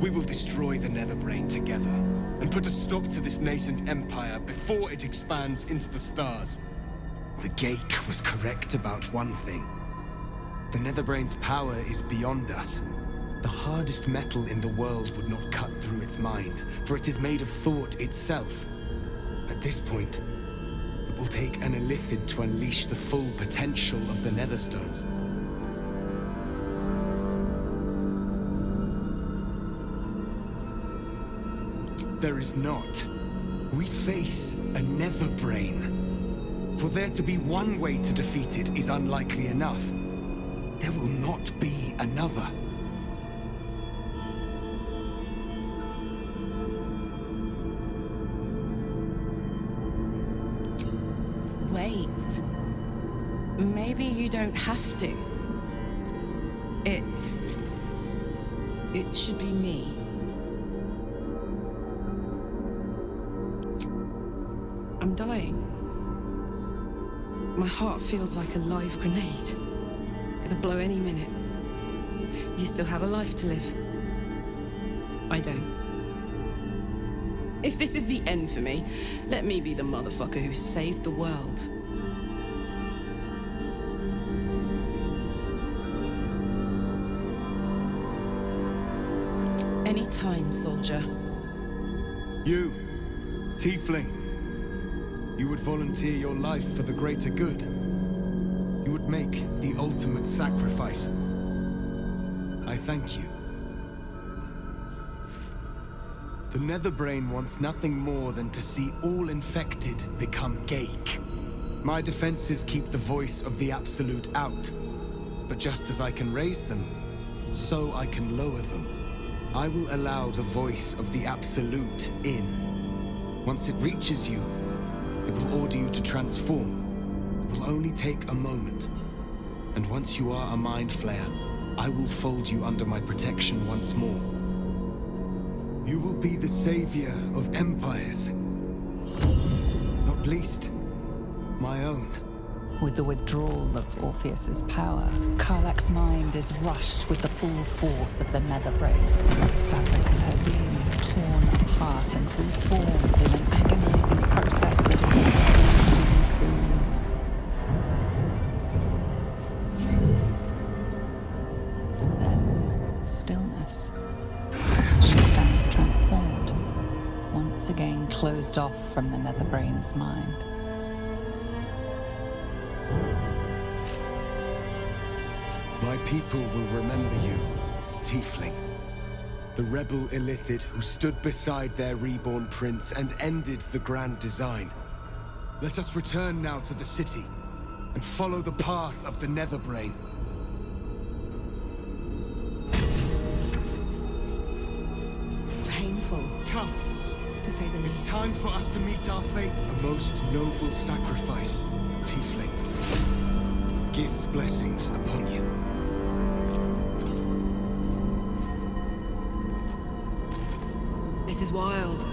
We will destroy the Netherbrain together, and put a stop to this nascent empire before it expands into the stars. The Geik was correct about one thing. The Netherbrain's power is beyond us. The hardest metal in the world would not cut through its mind, for it is made of thought itself. At this point, it will take an Illithid to unleash the full potential of the Netherstones. There is not. We face a Netherbrain. For there to be one way to defeat it is unlikely enough. There will not be another. Wait. Maybe you don't have to. It should be me. I'm dying. My heart feels like a live grenade. Gonna blow any minute. You still have a life to live. I don't. If this is the end for me, let me be the motherfucker who saved the world. Anytime, soldier. You, Tiefling. You would volunteer your life for the greater good. You would make the ultimate sacrifice. I thank you. The Netherbrain wants nothing more than to see all infected become Geik. My defenses keep the voice of the Absolute out. But just as I can raise them, so I can lower them. I will allow the voice of the Absolute in. Once it reaches you, it will order you to transform. It will only take a moment. And once you are a Mind Flayer, I will fold you under my protection once more. You will be the savior of empires. Not least, my own. With the withdrawal of Orpheus's power, Karlach's mind is rushed with the full force of the Netherbrain. The fabric of her being is torn apart and reformed in an agonizing process that is over too soon. Then, stillness. She stands transformed, once again closed off from the Netherbrain's mind. My people will remember you, Tiefling. The rebel Illithid who stood beside their reborn prince and ended the grand design. Let us return now to the city and follow the path of the Netherbrain. Painful, Come, to say the it's least. time for us to meet our fate. A most noble sacrifice, Tiefling. Gith's blessings upon you. This is wild.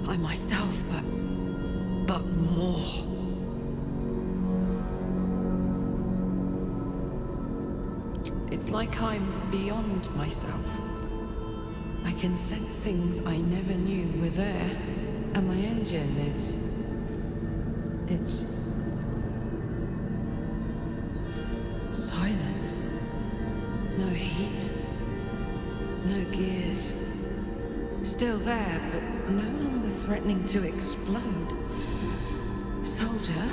I'm myself, but more. It's like I'm beyond myself. I can sense things I never knew were there. And my engine, it's silent. No heat. No gears. Still there, but no longer threatening to explode. Soldier?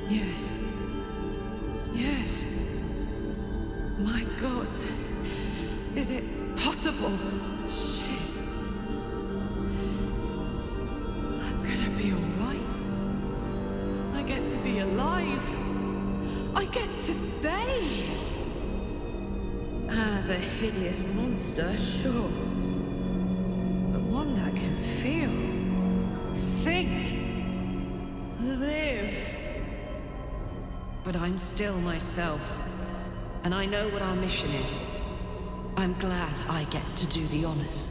Yes. Yes. My God. Is it possible? Shit. I'm gonna be alright. I get to be alive. I get to stay. As a hideous monster, sure. But one that can feel, think, live. But I'm still myself, and I know what our mission is. I'm glad I get to do the honors.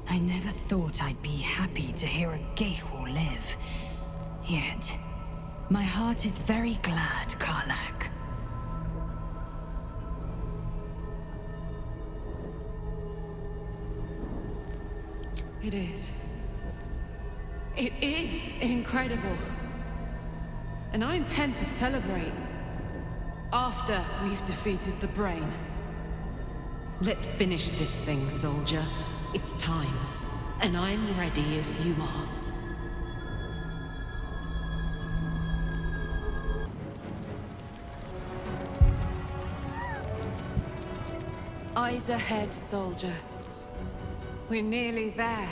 I never thought I'd be happy to hear a Geik will live. Yet, My heart is very glad, Karlach. It is. It is incredible. And I intend to celebrate after we've defeated the Brain. Let's finish this thing, soldier. It's time. And I'm ready if you are. Eyes ahead, soldier. We're nearly there.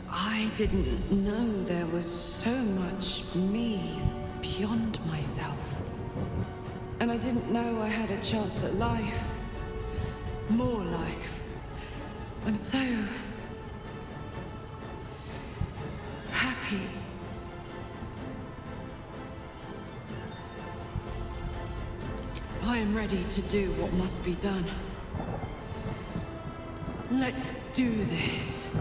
I didn't know there was so much me beyond myself. And I didn't know I had a chance at life. More life. I'm so happy. I am ready to do what must be done. Let's do this.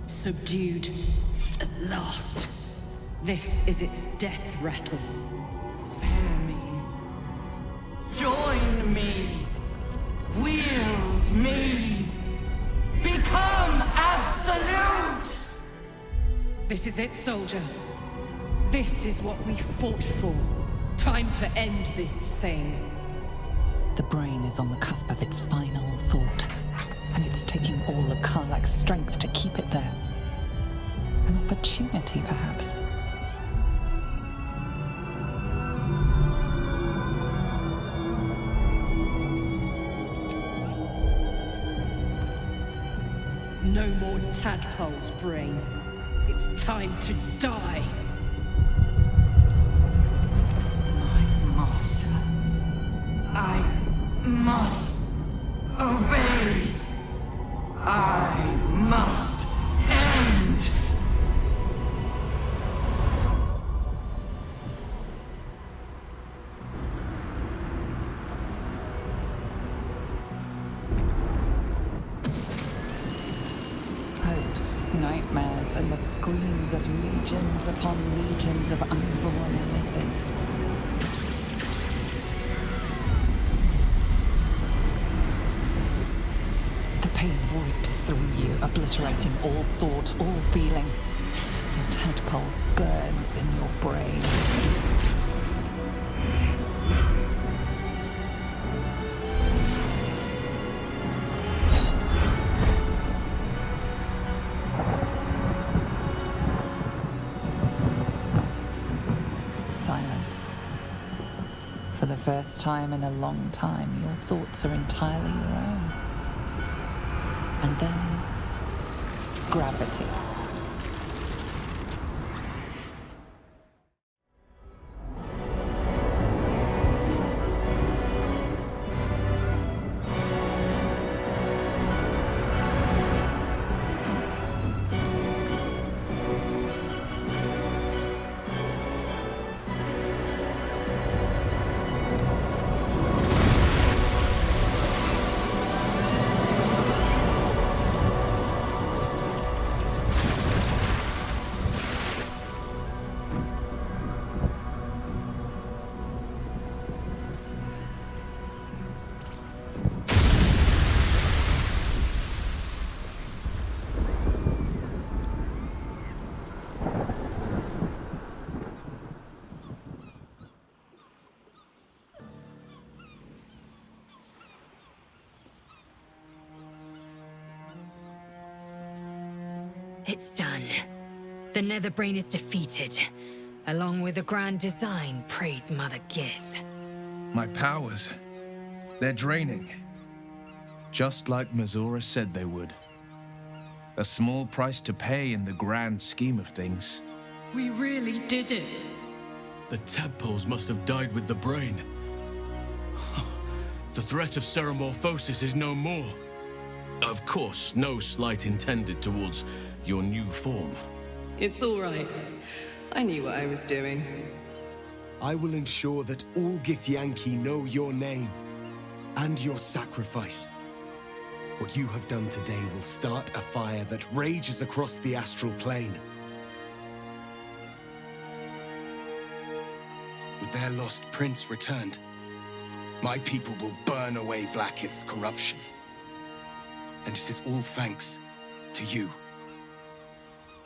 Subdued. At last. This is its death rattle. Spare me. Join me. Wield me. Become absolute! This is it, soldier. This is what we fought for. Time to end this thing. The Brain is on the cusp of its final thought, and it's taking all of Karlach's strength to keep it there. An opportunity, perhaps. No more tadpoles, Brain. It's time to die. My master. I must obey. I must end. Hopes, nightmares, and the screams of legions upon legions of unborn Illithids. The pain rips through you, obliterating all thought, all feeling. Your tadpole burns in your brain. Silence. For the first time in a long time, your thoughts are entirely your own. And then, gravity. It's done. The Netherbrain is defeated. Along with the grand design, praise Mother Gith. My powers, they're draining. Just like Mazora said they would. A small price to pay in the grand scheme of things. We really did it. The tadpoles must have died with the brain. The threat of ceremorphosis is no more. Of course, no slight intended towards your new form. It's all right. I knew what I was doing. I will ensure that all Githyanki know your name and your sacrifice. What you have done today will start a fire that rages across the astral plane. With their lost prince returned, my people will burn away Vlaakith's corruption. And it is all thanks to you,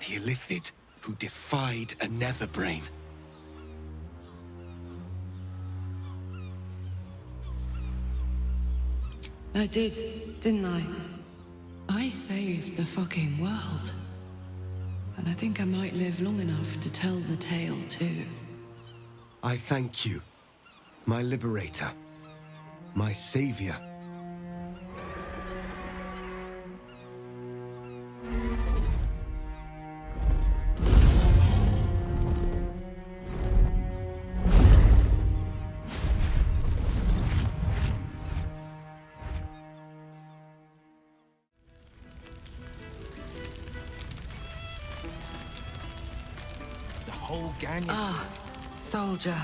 the Illithid who defied a nether brain. I did, didn't I? I saved the fucking world. And I think I might live long enough to tell the tale too. I thank you, my liberator, my savior. Whole gang is... Ah, soldier.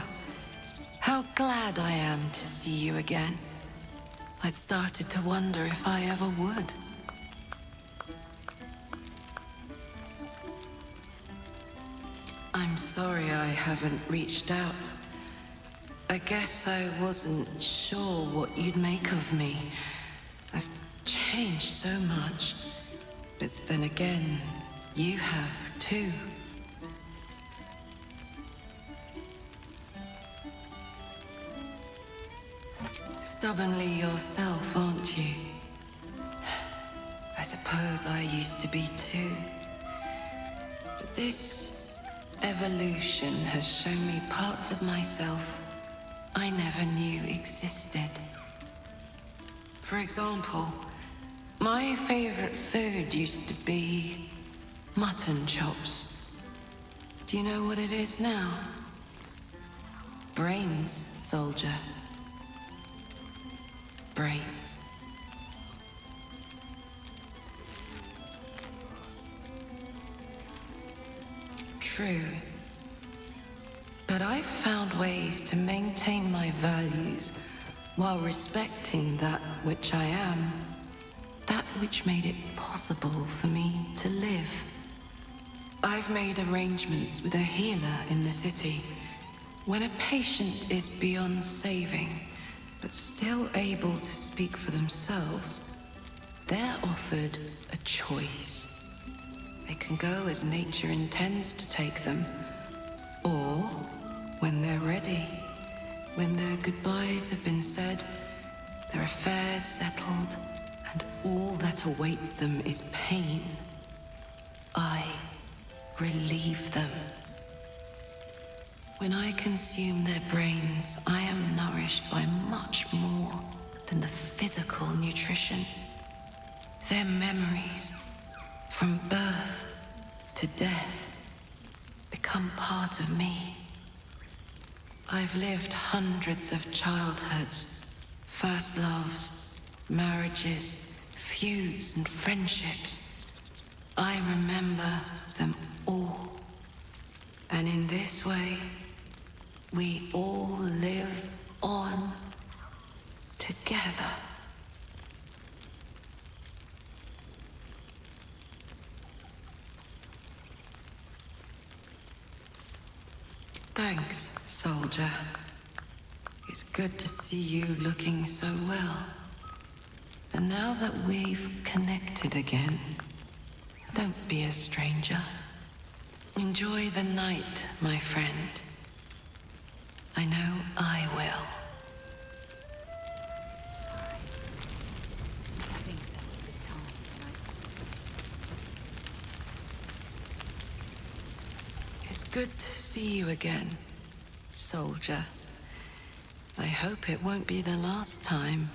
How glad I am to see you again. I'd started to wonder if I ever would. I'm sorry I haven't reached out. I guess I wasn't sure what you'd make of me. I've changed so much. But then again, you have too. Stubbornly yourself, aren't you? I suppose I used to be too. But this evolution has shown me parts of myself I never knew existed. For example, my favorite food used to be mutton chops. Do you know what it is now? Brains, soldier. Brains. True. But I've found ways to maintain my values while respecting that which I am, that which made it possible for me to live. I've made arrangements with a healer in the city. When a patient is beyond saving, but still able to speak for themselves, they're offered a choice. They can go as nature intends to take them, or when they're ready, when their goodbyes have been said, their affairs settled, and all that awaits them is pain, I relieve them. When I consume their brains, I am nourished by much more than the physical nutrition. Their memories, from birth to death, become part of me. I've lived hundreds of childhoods, first loves, marriages, feuds, and friendships. I remember them all. And in this way, we all live on together. Thanks, soldier. It's good to see you looking so well. And now that we've connected again, don't be a stranger. Enjoy the night, my friend. I know I will. It's good to see you again, soldier. I hope it won't be the last time.